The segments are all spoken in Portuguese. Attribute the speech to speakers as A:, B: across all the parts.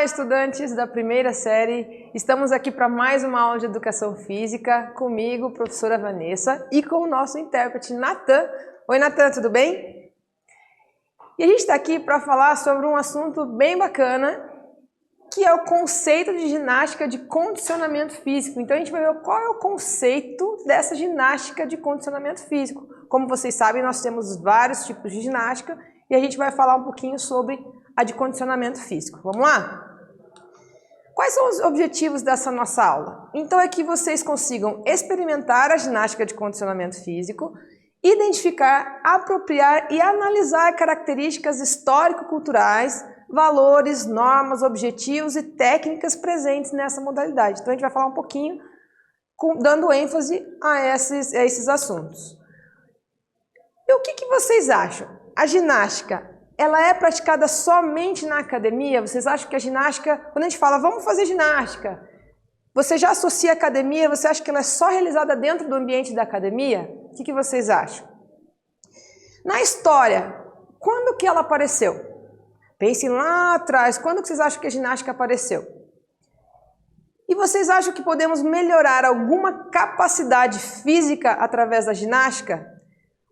A: Olá, estudantes da primeira série. Estamos aqui para mais uma aula de Educação Física, comigo, professora Vanessa, e com o nosso intérprete, Natan. Oi, Natan, tudo bem? E a gente está aqui para falar sobre um assunto bem bacana, que é o conceito de ginástica de condicionamento físico. Então a gente vai ver qual é o conceito dessa ginástica de condicionamento físico. Como vocês sabem, nós temos vários tipos de ginástica e a gente vai falar um pouquinho sobre a de condicionamento físico. Vamos lá? Quais são os objetivos dessa nossa aula? Então é que vocês consigam experimentar a ginástica de condicionamento físico, identificar, apropriar e analisar características histórico-culturais, valores, normas, objetivos e técnicas presentes nessa modalidade. Então a gente vai falar um pouquinho dando ênfase a esses assuntos. E o que vocês acham? A ginástica, ela é praticada somente na academia? Vocês acham que a ginástica, quando a gente fala, vamos fazer ginástica, você já associa a academia? Você acha que ela é só realizada dentro do ambiente da academia? O que vocês acham? Na história, quando que ela apareceu? Pensem lá atrás, quando que vocês acham que a ginástica apareceu? E vocês acham que podemos melhorar alguma capacidade física através da ginástica?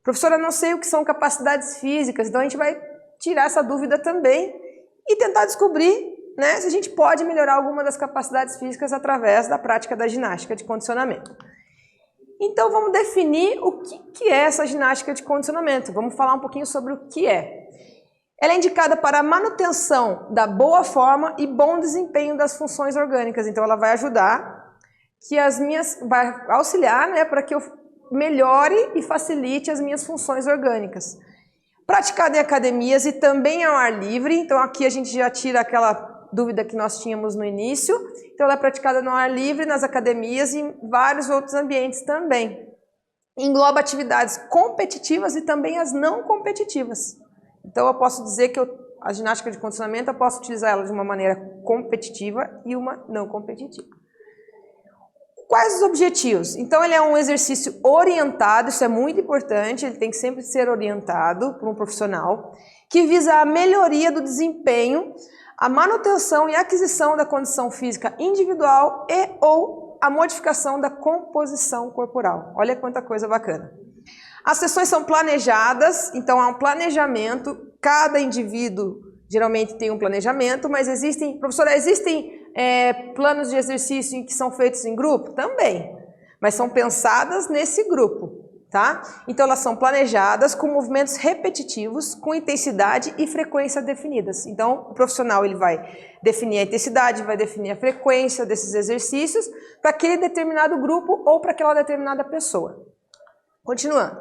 A: Professora, não sei o que são capacidades físicas, então a gente vai tirar essa dúvida também e tentar descobrir, né, se a gente pode melhorar alguma das capacidades físicas através da prática da ginástica de condicionamento. Então vamos definir o que é essa ginástica de condicionamento. Vamos falar um pouquinho sobre o que é. Ela é indicada para a manutenção da boa forma e bom desempenho das funções orgânicas. Então ela vai ajudar, vai auxiliar, né, para que eu melhore e facilite as minhas funções orgânicas. Praticada em academias e também ao ar livre. Então aqui a gente já tira aquela dúvida que nós tínhamos no início. Então ela é praticada no ar livre, nas academias e em vários outros ambientes também. Engloba atividades competitivas e também as não competitivas. Então eu posso dizer que a ginástica de condicionamento eu posso utilizar ela de uma maneira competitiva e uma não competitiva. Quais os objetivos? Então ele é um exercício orientado, isso é muito importante, ele tem que sempre ser orientado por um profissional, que visa a melhoria do desempenho, a manutenção e aquisição da condição física individual e ou a modificação da composição corporal. Olha quanta coisa bacana. As sessões são planejadas, então há um planejamento, cada indivíduo geralmente tem um planejamento, mas existem planos de exercício que são feitos em grupo? Também, mas são pensadas nesse grupo, tá? Então elas são planejadas com movimentos repetitivos, com intensidade e frequência definidas. Então o profissional ele vai definir a intensidade, vai definir a frequência desses exercícios para aquele determinado grupo ou para aquela determinada pessoa. Continuando,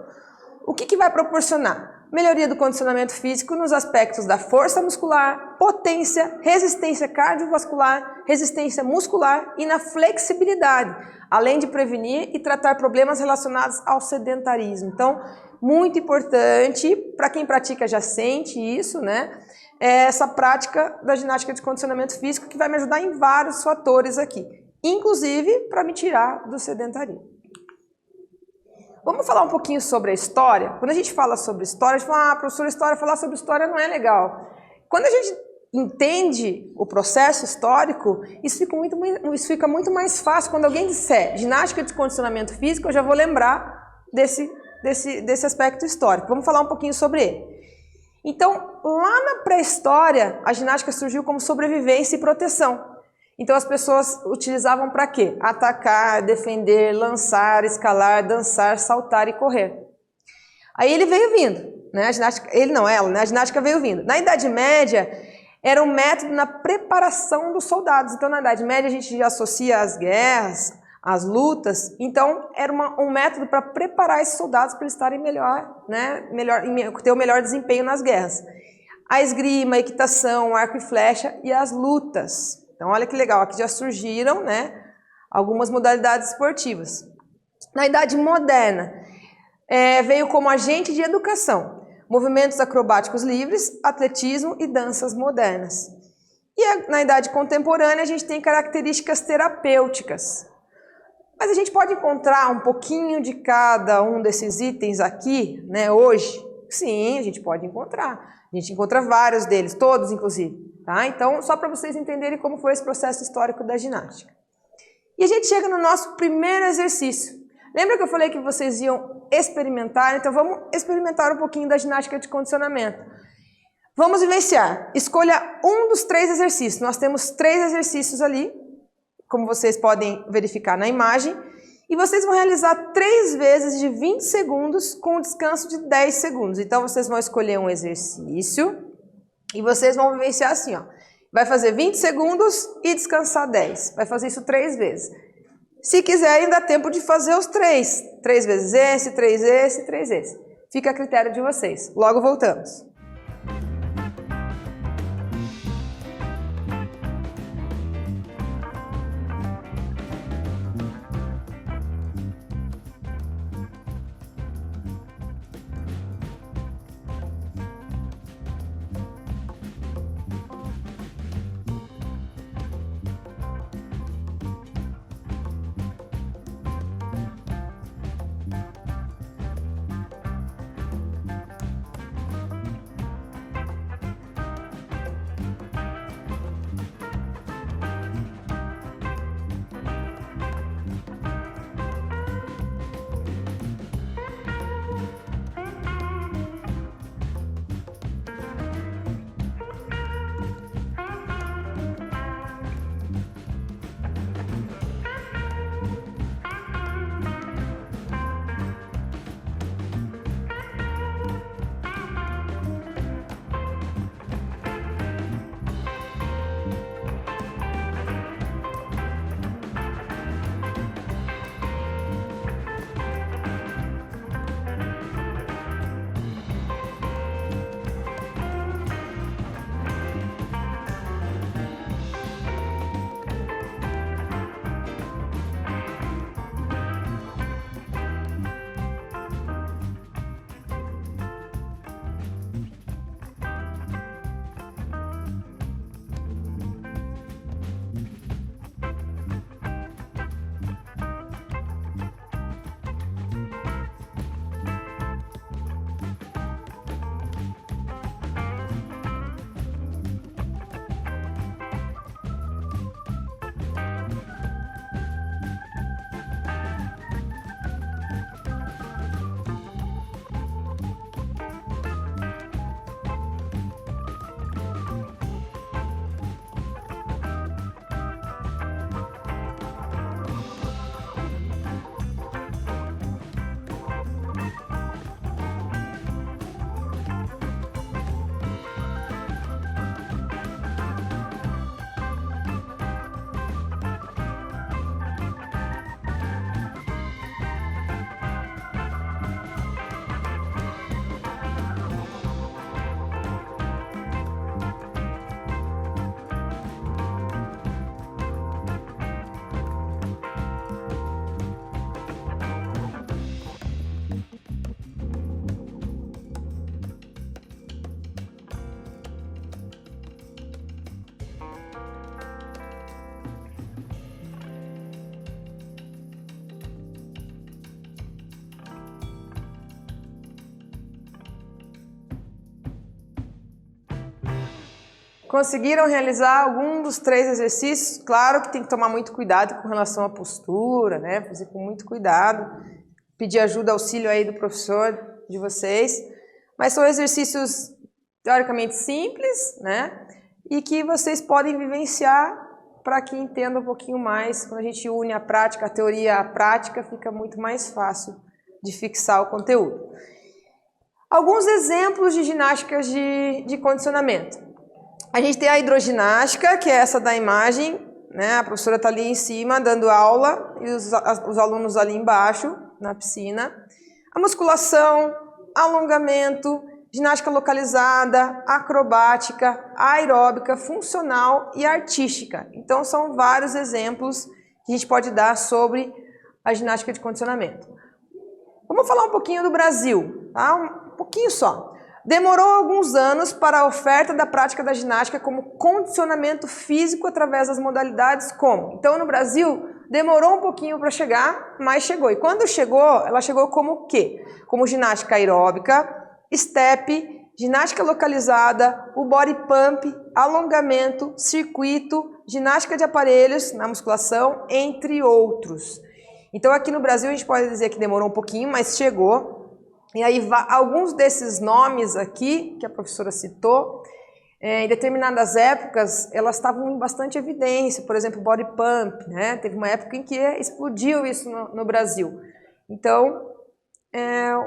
A: o que vai proporcionar? Melhoria do condicionamento físico nos aspectos da força muscular, potência, resistência cardiovascular, resistência muscular e na flexibilidade, além de prevenir e tratar problemas relacionados ao sedentarismo. Então, muito importante, para quem pratica já sente isso, né? Essa prática da ginástica de condicionamento físico que vai me ajudar em vários fatores aqui, inclusive para me tirar do sedentarismo. Vamos falar um pouquinho sobre a história? Quando a gente fala sobre história, a gente fala, professora, falar sobre história não é legal. Quando a gente entende o processo histórico, isso fica muito mais fácil. Quando alguém disser ginástica de condicionamento físico, eu já vou lembrar desse aspecto histórico. Vamos falar um pouquinho sobre ele. Então, lá na pré-história, a ginástica surgiu como sobrevivência e proteção. Então as pessoas utilizavam para quê? Atacar, defender, lançar, escalar, dançar, saltar e correr. Aí ele veio vindo, né? A ginástica veio vindo. Na Idade Média era um método na preparação dos soldados. Então na Idade Média a gente já associa as guerras, as lutas. Então era um método para preparar esses soldados para eles estarem melhor, né? Ter o melhor desempenho nas guerras. A esgrima, a equitação, o arco e flecha e as lutas. Então, olha que legal, aqui já surgiram, né, algumas modalidades esportivas. Na Idade Moderna, veio como agente de educação, movimentos acrobáticos livres, atletismo e danças modernas. E na Idade Contemporânea, a gente tem características terapêuticas. Mas a gente pode encontrar um pouquinho de cada um desses itens aqui, né, hoje. Sim, a gente pode encontrar. A gente encontra vários deles, todos inclusive. Tá? Então, só para vocês entenderem como foi esse processo histórico da ginástica. E a gente chega no nosso primeiro exercício. Lembra que eu falei que vocês iam experimentar? Então vamos experimentar um pouquinho da ginástica de condicionamento. Vamos vivenciar. Escolha um dos 3 exercícios. Nós temos 3 exercícios ali, como vocês podem verificar na imagem. E vocês vão realizar 3 vezes de 20 segundos com um descanso de 10 segundos. Então vocês vão escolher um exercício e vocês vão vivenciar assim, ó. Vai fazer 20 segundos e descansar 10. Vai fazer isso 3 vezes. Se quiserem, dá tempo de fazer os 3. 3 vezes esse, 3 esse, 3 esse. Fica a critério de vocês. Logo voltamos. Conseguiram realizar algum dos 3 exercícios? Claro que tem que tomar muito cuidado com relação à postura, né? Fazer com muito cuidado, pedir ajuda, auxílio aí do professor de vocês. Mas são exercícios teoricamente simples, né? E que vocês podem vivenciar para que entendam um pouquinho mais. Quando a gente une a prática, a teoria à prática, fica muito mais fácil de fixar o conteúdo. Alguns exemplos de ginásticas de condicionamento. A gente tem a hidroginástica, que é essa da imagem, né? A professora está ali em cima dando aula e os alunos ali embaixo, na piscina. A musculação, alongamento, ginástica localizada, acrobática, aeróbica, funcional e artística. Então são vários exemplos que a gente pode dar sobre a ginástica de condicionamento. Vamos falar um pouquinho do Brasil, tá? Um pouquinho só. Demorou alguns anos para a oferta da prática da ginástica como condicionamento físico através das modalidades como. Então, no Brasil, demorou um pouquinho para chegar, mas chegou. E quando chegou, ela chegou como o quê? Como ginástica aeróbica, step, ginástica localizada, o body pump, alongamento, circuito, ginástica de aparelhos na musculação, entre outros. Então aqui no Brasil a gente pode dizer que demorou um pouquinho, mas chegou. E aí alguns desses nomes aqui, que a professora citou, em determinadas épocas elas estavam em bastante evidência, por exemplo, body pump, né? Teve uma época em que explodiu isso no Brasil. Então,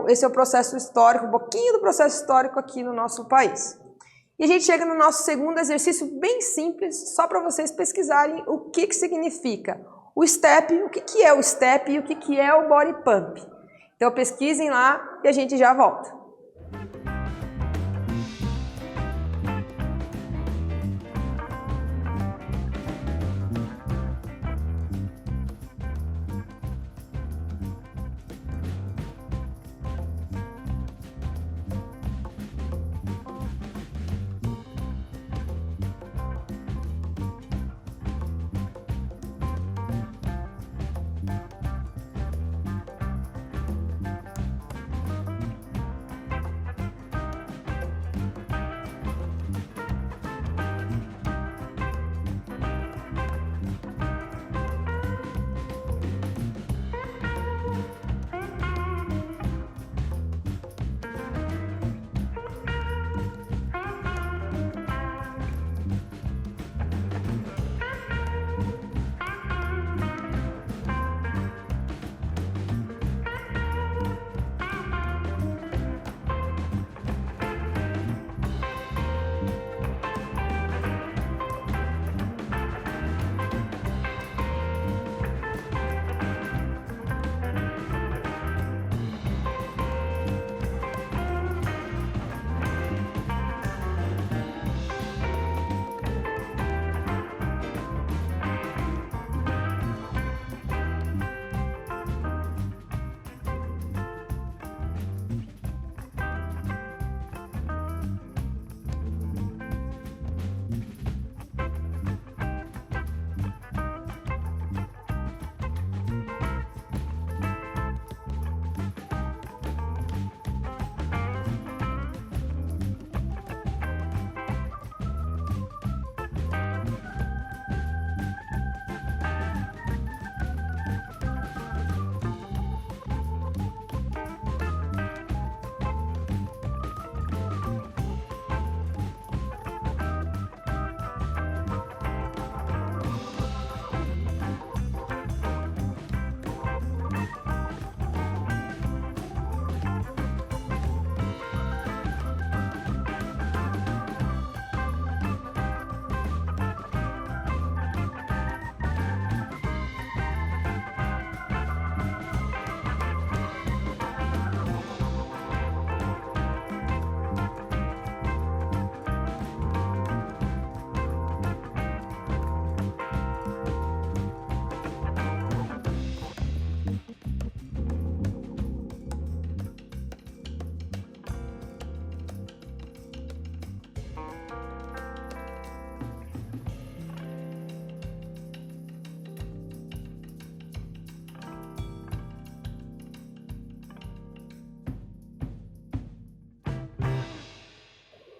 A: esse é o processo histórico, um pouquinho do processo histórico aqui no nosso país. E a gente chega no nosso segundo exercício bem simples, só para vocês pesquisarem o que significa o step, o que é o step e o que é o body pump. Então pesquisem lá e a gente já volta.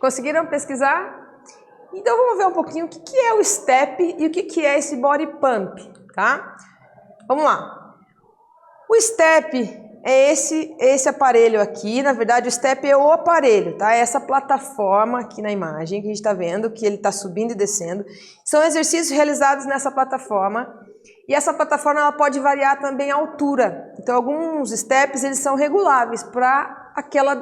A: Conseguiram pesquisar? Então vamos ver um pouquinho o que é o step e o que é esse body pump, tá? Vamos lá. O step é esse aparelho aqui, na verdade o step é o aparelho, tá? É essa plataforma aqui na imagem que a gente está vendo, que ele está subindo e descendo. São exercícios realizados nessa plataforma e essa plataforma ela pode variar também a altura. Então alguns steps eles são reguláveis para aquela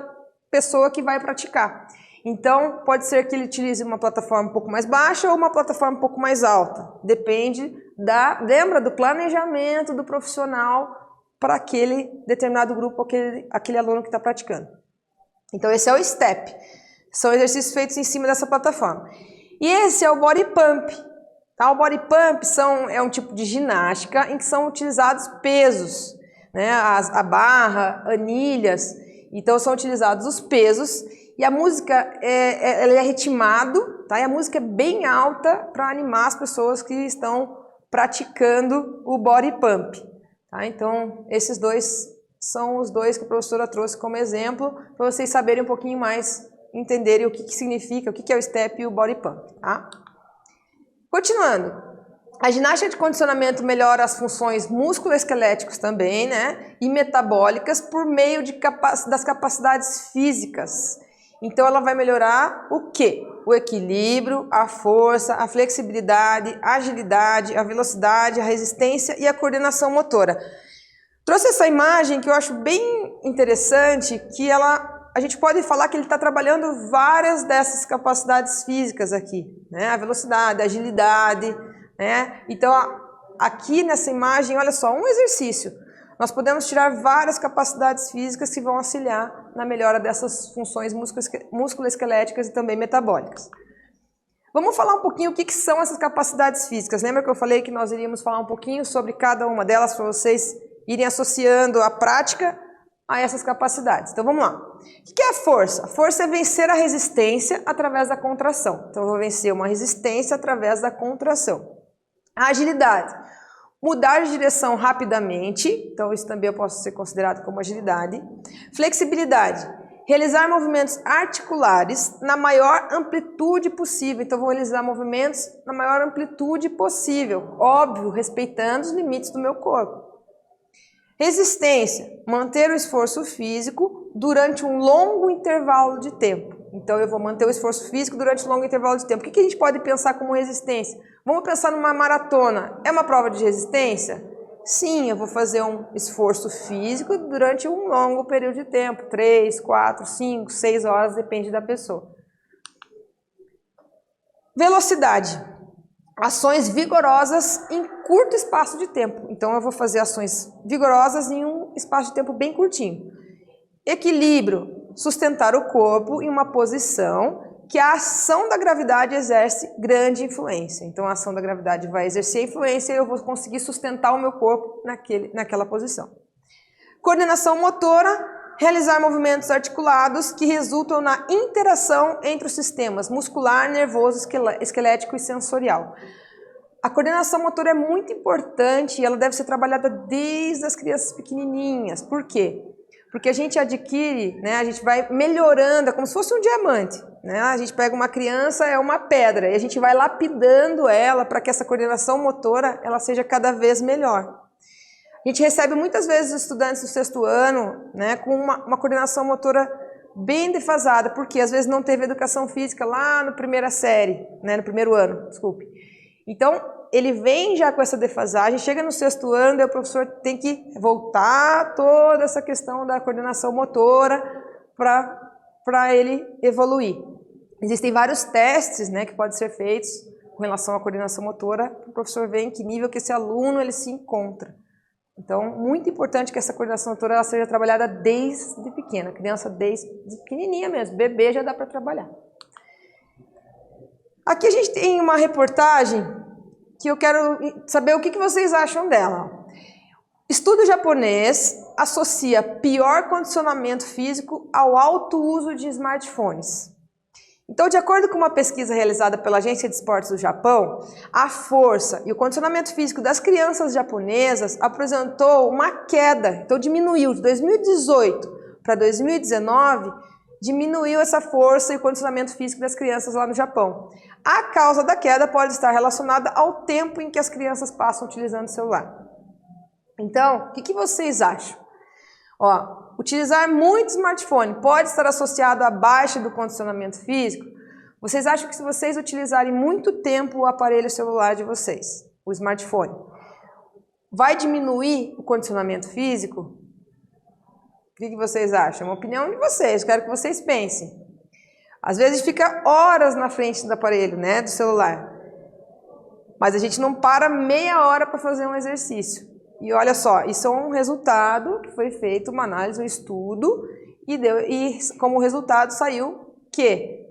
A: pessoa que vai praticar. Então pode ser que ele utilize uma plataforma um pouco mais baixa ou uma plataforma um pouco mais alta. Depende lembra do planejamento do profissional para aquele determinado grupo, aquele aluno que está praticando. Então esse é o step. São exercícios feitos em cima dessa plataforma. E esse é o body pump. Tá? O body pump é um tipo de ginástica em que são utilizados pesos, né? A barra, anilhas. Então são utilizados os pesos e a música ela é ritmado, tá? E a música é bem alta para animar as pessoas que estão praticando o body pump. Tá? Então, esses dois são os dois que a professora trouxe como exemplo, para vocês saberem um pouquinho mais, entenderem o que significa, o que é o step e o body pump, tá? Continuando. A ginástica de condicionamento melhora as funções musculoesqueléticas também, né? E metabólicas por meio das capacidades físicas. Então, ela vai melhorar o quê? O equilíbrio, a força, a flexibilidade, a agilidade, a velocidade, a resistência e a coordenação motora. Trouxe essa imagem que eu acho bem interessante, que a gente pode falar que ele está trabalhando várias dessas capacidades físicas aqui, né? A velocidade, a agilidade, né? Então, aqui nessa imagem, olha só, um exercício. Nós podemos tirar várias capacidades físicas que vão auxiliar na melhora dessas funções musculoesqueléticas e também metabólicas. Vamos falar um pouquinho o que são essas capacidades físicas. Lembra que eu falei que nós iríamos falar um pouquinho sobre cada uma delas para vocês irem associando a prática a essas capacidades. Então vamos lá. O que é a força? A força é vencer a resistência através da contração. Então eu vou vencer uma resistência através da contração. A agilidade. Mudar de direção rapidamente, então isso também eu posso ser considerado como agilidade. Flexibilidade, realizar movimentos articulares na maior amplitude possível, então vou realizar movimentos na maior amplitude possível, óbvio, respeitando os limites do meu corpo. Resistência, manter o esforço físico durante um longo intervalo de tempo. Então eu vou manter o esforço físico durante um longo intervalo de tempo. O que a gente pode pensar como resistência? Vamos pensar numa maratona. É uma prova de resistência? Sim, eu vou fazer um esforço físico durante um longo período de tempo. 3, 4, 5, 6 horas, depende da pessoa. Velocidade. Ações vigorosas em curto espaço de tempo. Então eu vou fazer ações vigorosas em um espaço de tempo bem curtinho. Equilíbrio. Sustentar o corpo em uma posição que a ação da gravidade exerce grande influência. Então, a ação da gravidade vai exercer influência e eu vou conseguir sustentar o meu corpo naquela posição. Coordenação motora, realizar movimentos articulados que resultam na interação entre os sistemas muscular, nervoso, esquelético e sensorial. A coordenação motora é muito importante e ela deve ser trabalhada desde as crianças pequenininhas. Por quê? Porque a gente adquire, né, a gente vai melhorando, é como se fosse um diamante. Né? A gente pega uma criança, é uma pedra, e a gente vai lapidando ela para que essa coordenação motora ela seja cada vez melhor. A gente recebe muitas vezes os estudantes do 6º ano, né, com uma coordenação motora bem defasada, porque às vezes não teve educação física lá no primeira série, né, no 1º ano, desculpe. Então, ele vem já com essa defasagem, chega no 6º ano, e o professor tem que voltar toda essa questão da coordenação motora para ele evoluir. Existem vários testes, né, que podem ser feitos com relação à coordenação motora, para o professor ver em que nível que esse aluno ele se encontra. Então, muito importante que essa coordenação motora ela seja trabalhada desde pequena, criança desde pequenininha mesmo, bebê já dá para trabalhar. Aqui a gente tem uma reportagem que eu quero saber o que vocês acham dela. Estudo japonês associa pior condicionamento físico ao alto uso de smartphones. Então, de acordo com uma pesquisa realizada pela Agência de Esportes do Japão, a força e o condicionamento físico das crianças japonesas apresentou uma queda. Então, diminuiu de 2018 para 2019, diminuiu essa força e o condicionamento físico das crianças lá no Japão. A causa da queda pode estar relacionada ao tempo em que as crianças passam utilizando o celular. Então, o que vocês acham? Ó, utilizar muito smartphone pode estar associado à baixa do condicionamento físico? Vocês acham que se vocês utilizarem muito tempo o aparelho celular de vocês, o smartphone, vai diminuir o condicionamento físico? O que vocês acham? É uma opinião de vocês, quero que vocês pensem. Às vezes fica horas na frente do aparelho, né, do celular. Mas a gente não para meia hora para fazer um exercício. E olha só, isso é um resultado que foi feito, uma análise, um estudo, e como resultado saiu que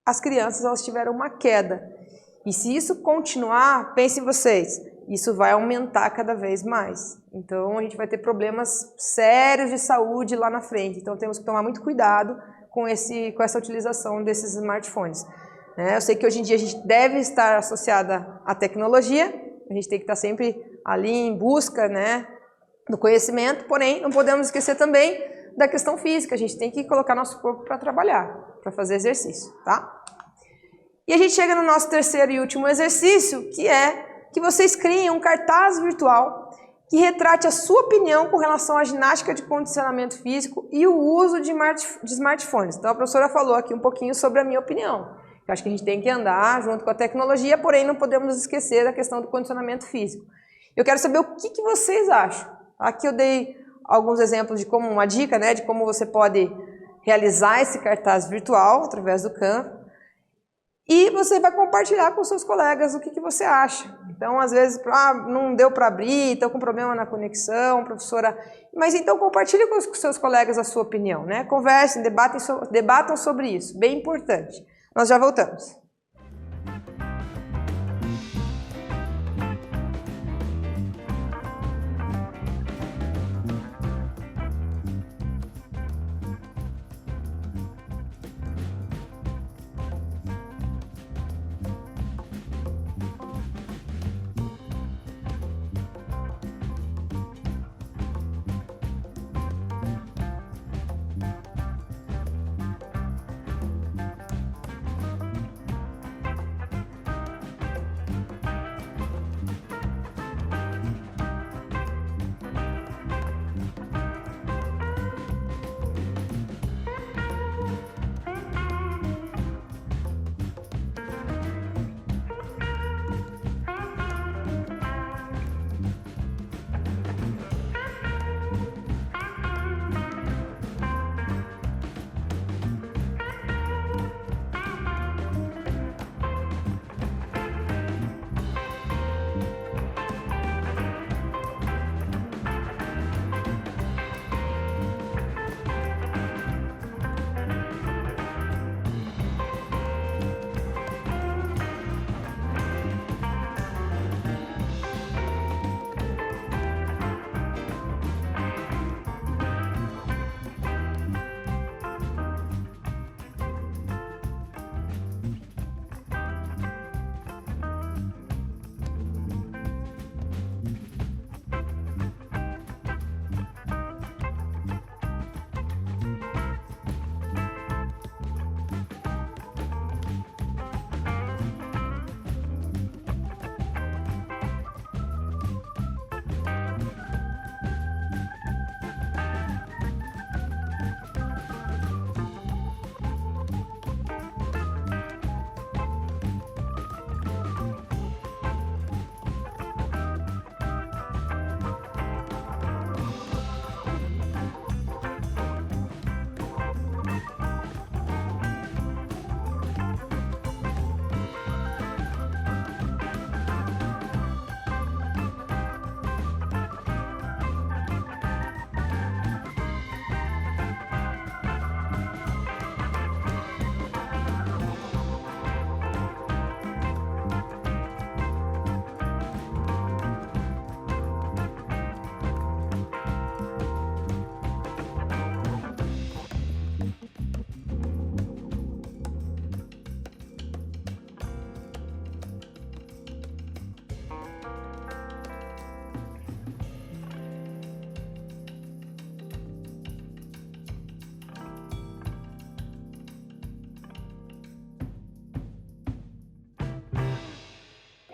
A: as crianças elas tiveram uma queda. E se isso continuar, pensem vocês, isso vai aumentar cada vez mais. Então a gente vai ter problemas sérios de saúde lá na frente. Então temos que tomar muito cuidado com essa utilização desses smartphones. Eu sei que hoje em dia a gente deve estar associada à tecnologia, a gente tem que estar sempre ali em busca, né, do conhecimento, porém não podemos esquecer também da questão física. A gente tem que colocar nosso corpo para trabalhar, para fazer exercício, tá? E a gente chega no nosso terceiro e último exercício, que é que vocês criem um cartaz virtual que retrate a sua opinião com relação à ginástica de condicionamento físico e o uso de smartphones. Então a professora falou aqui um pouquinho sobre a minha opinião. Eu acho que a gente tem que andar junto com a tecnologia, porém não podemos esquecer da questão do condicionamento físico. Eu quero saber o que vocês acham. Aqui eu dei alguns exemplos de como, uma dica, né, de como você pode realizar esse cartaz virtual através do Canva. E você vai compartilhar com seus colegas o que você acha. Então, às vezes, não deu para abrir, estou com problema na conexão, professora... Mas então compartilhe com os seus colegas a sua opinião, né? Conversem, debatam sobre isso, bem importante. Nós já voltamos.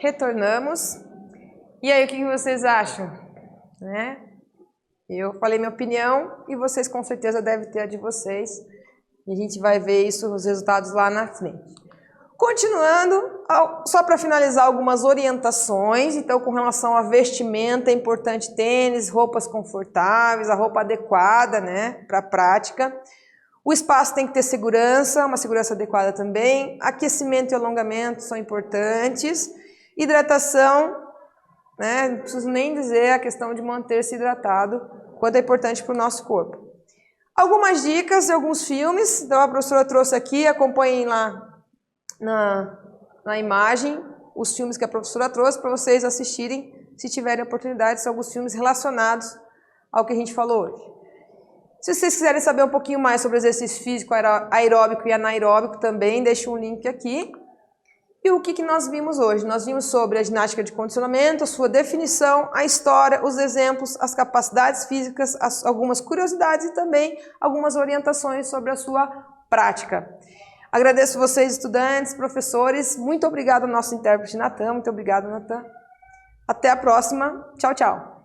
A: Retornamos. E aí, o que vocês acham? Né? Eu falei minha opinião e vocês com certeza devem ter a de vocês. E a gente vai ver isso, os resultados lá na frente. Continuando, só para finalizar algumas orientações. Então, com relação à vestimenta, é importante tênis, roupas confortáveis, a roupa adequada, né, para a prática. O espaço tem que ter segurança, uma segurança adequada também. Aquecimento e alongamento são importantes. Hidratação, né? Não preciso nem dizer a questão de manter-se hidratado, quanto é importante para o nosso corpo. Algumas dicas de alguns filmes, então a professora trouxe aqui, acompanhem lá na imagem os filmes que a professora trouxe para vocês assistirem, se tiverem oportunidade, são alguns filmes relacionados ao que a gente falou hoje. Se vocês quiserem saber um pouquinho mais sobre exercício físico aeróbico e anaeróbico também, deixo um link aqui. E o que nós vimos hoje? Nós vimos sobre a ginástica de condicionamento, a sua definição, a história, os exemplos, as capacidades físicas, algumas curiosidades e também algumas orientações sobre a sua prática. Agradeço vocês, estudantes, professores. Muito obrigada ao nosso intérprete Natan. Muito obrigada, Natan. Até a próxima. Tchau, tchau.